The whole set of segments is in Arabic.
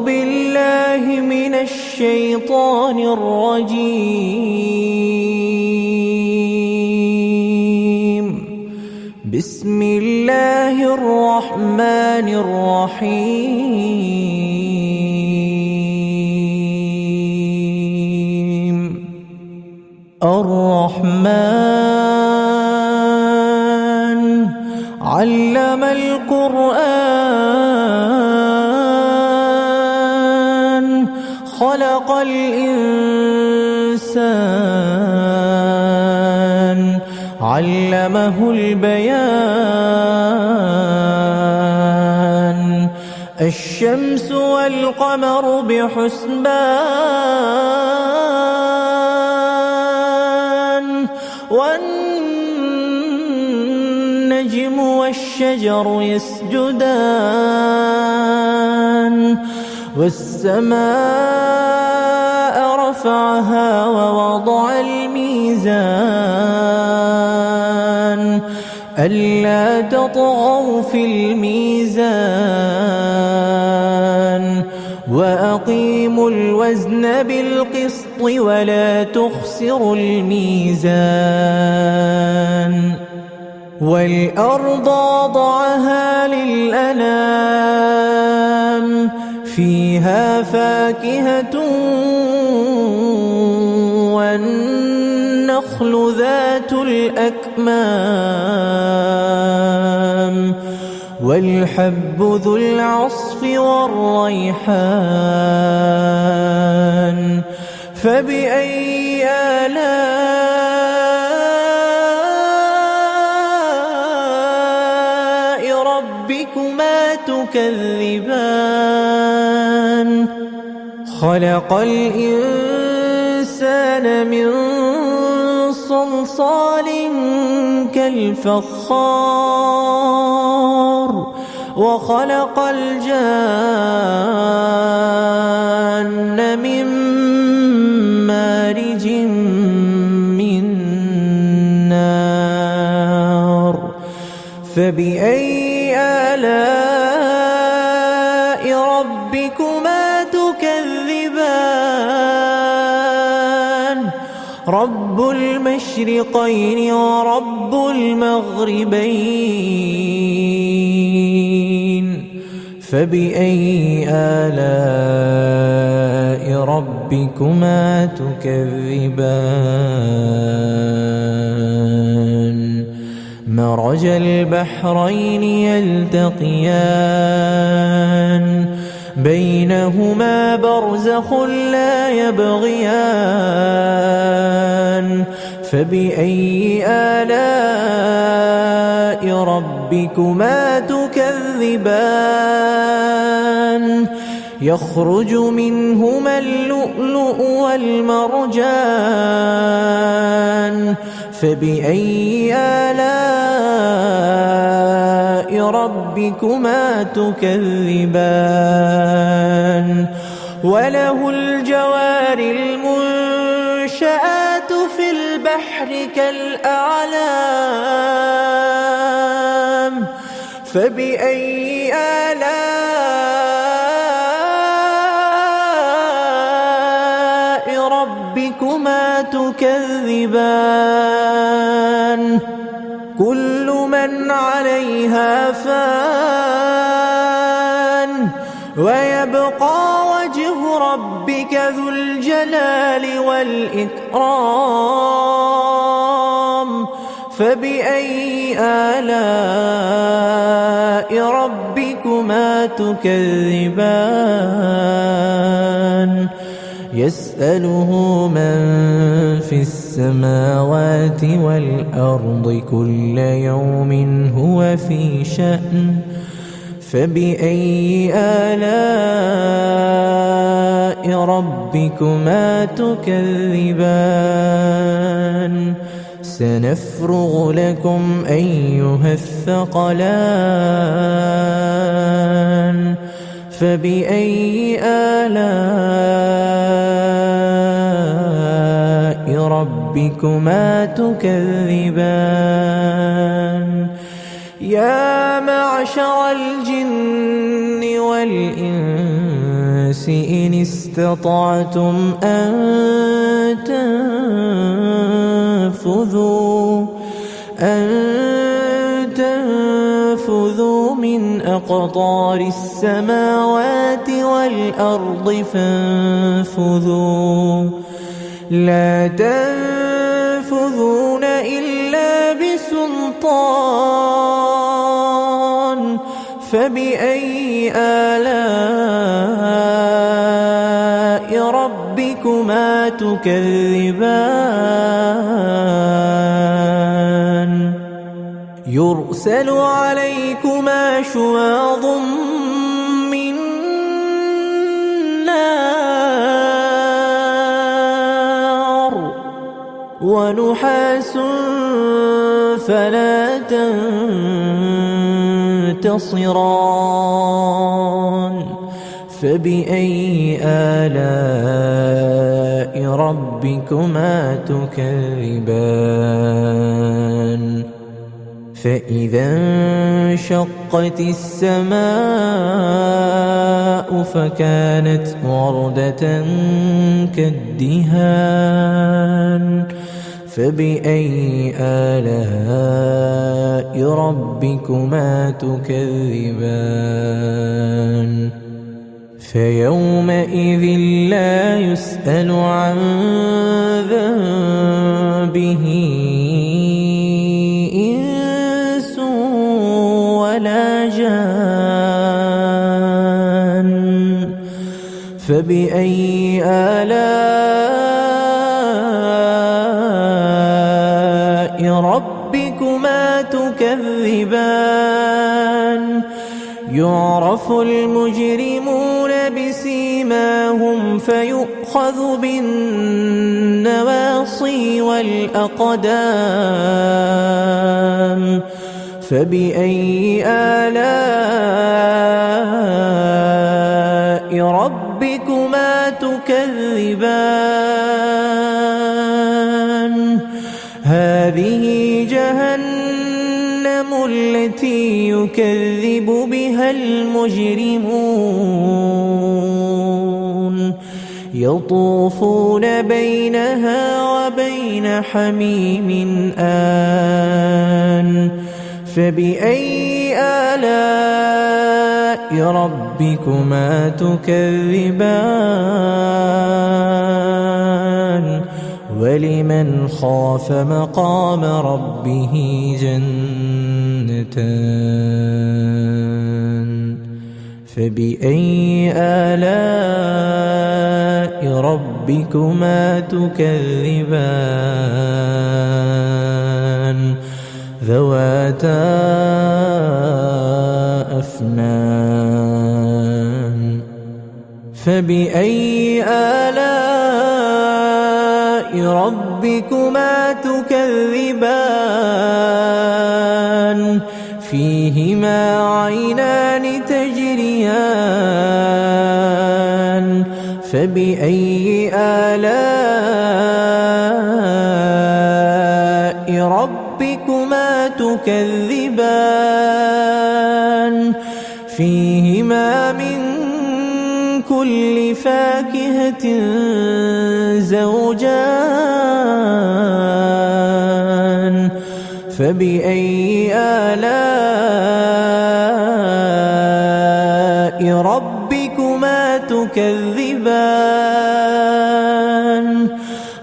بالله من الشيطان الرجيم. بسم الله الرحمن الرحيم. الرحمن علم القرآن خلق الإنسان علمه البيان. الشمس والقمر بحسبان والنجم والشجر يسجدان. والسماء رفعها ووضع الميزان ألا تطغوا في الميزان وأقيموا الوزن بالقسط ولا تخسروا الميزان. والأرض وضعها للأنام فيها فاكهة والنخل ذات الأكمام والحب ذو العصف والريحان. فبأي آلاء ربكما تكذبان؟ خلق الإنسان من صلصال كالفخار وخلق الجان من مارج من نار. فبأي آلاء ربكما تكذبان؟ رب المشرقين ورب المغربين. فبأي آلاء ربكما تكذبان؟ مرج البحرين يلتقيان بينهما برزخ لا يبغيان. فبأي آلاء ربكما تكذبان؟ يخرج منهما اللؤلؤ والمرجان. فبأي آلاء ربكما تكذبان؟ وله الجوار المنشآت في البحر كالأعلام. فبأي آلاء ربكما تكذبان؟ كل من عليها فان ويبقى وجه ربك ذو الجلال والإكرام. فبأي آلاء ربكما تكذبان؟ يسأله من في السماوات والأرض كل يوم هو في شأن. فبأي آلاء ربكما تكذبان؟ سنفرغ لكم أيها الثقلان. فبأي آلاء ربكما تكذبان؟ يا معشر الجن والإنس الإنس إن استطعتم أن تنفذوا من أقطار السماوات والأرض فانفذوا لا تنفذون إلا بسلطان فبأي آلاء ربكما تكذبان يرسل عليكما شواظ من نار ونحاس فلا تنتصران فبأي آلاء ربكما تكذبان فإذا انشقت السماء فكانت وردة كالدهان فبأي آلاء ربكما تكذبان فيومئذ لا يسأل عن ذنبه إنس ولا جان فبأي آلاء ربكما تكذبان يعرف المجرمون بسيماهم فيؤخذ بالنواصي والأقدام فبأي آلاء ربكما تكذبان هذه جهنم التي يكذب بها المجرمون يطوفون بينها وبين حميم آن فبأي آلاء ربكما تكذبان ولمن خاف مقام ربه جنتان فبأي آلاء ربكما تكذبان ذواتا أفنان فبأي آلاء ربكما تكذبان فيهما عينان تجريان فبأي آلاء ربكما تكذبان فيهما من كل فاكهة زوجان فبأي آلاء ربكما تكذبان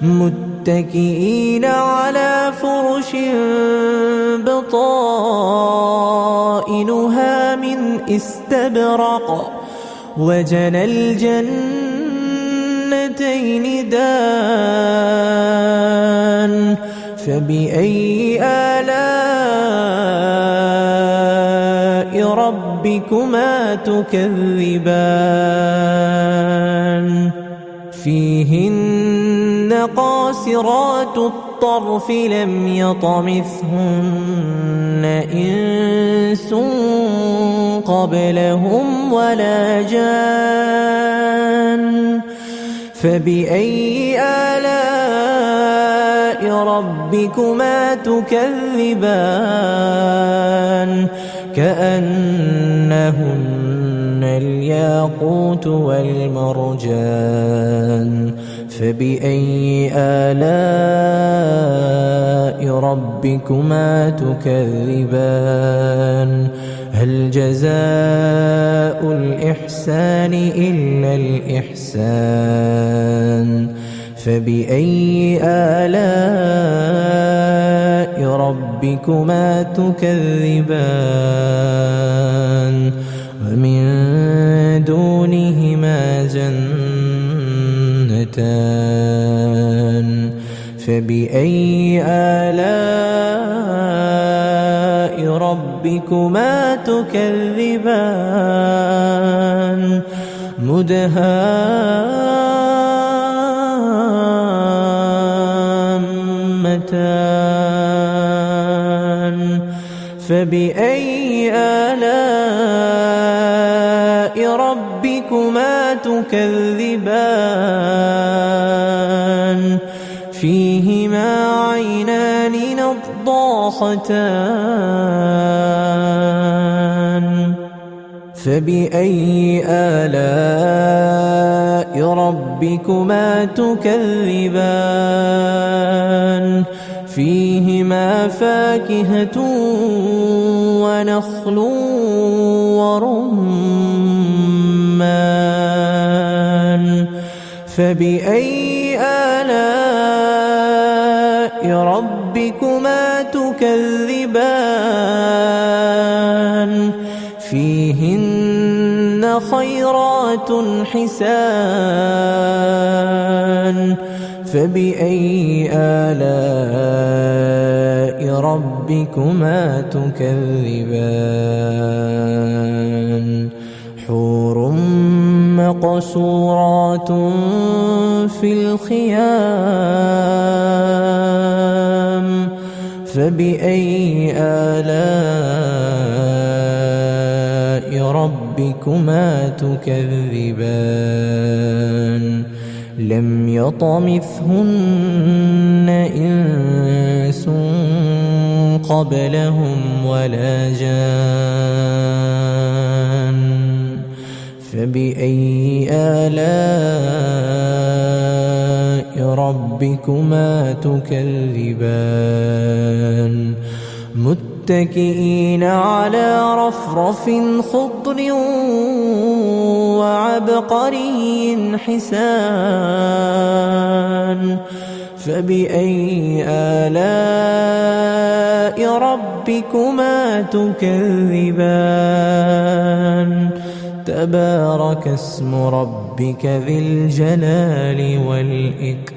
متكئين على فرش بطائنها من استبرق وجنى الجنتين دان فبأي آلاء ربكما تكذبان فيهن قاصرات الطرف لم يطمثهن إنس قبلهم ولا جان فبأي آلاء ربكما تكذبان كأنهن الياقوت والمرجان فبأي آلاء ربكما تكذبان هل جزاء الإحسان إلا الإحسان فبأي آلاء ربكما تكذبان ومن دونهما جنتان فبأي آلاء ربكما تكذبان مدهامتان فبأي آلاء ربكما تكذبان فيهما عينان نضاختان فبأي آلاء ربكما تكذبان فيهما فاكهة ونخل ورمان فبأي آلاء ربكما تكذبان فيهن خيرات حسان فبأي آلاء ربكما تكذبان حور مقصورات في الخيام فبأي آلاء ربكما تكذبان لم يطمثهن إنس قبلهم ولا جان فبأي آلاء ربكما تكذبان متكئين على رفرف خضر وعبقري حسان فبأي آلاء ربكما تكذبان تبارك اسم ربك ذي الجلال والإكرام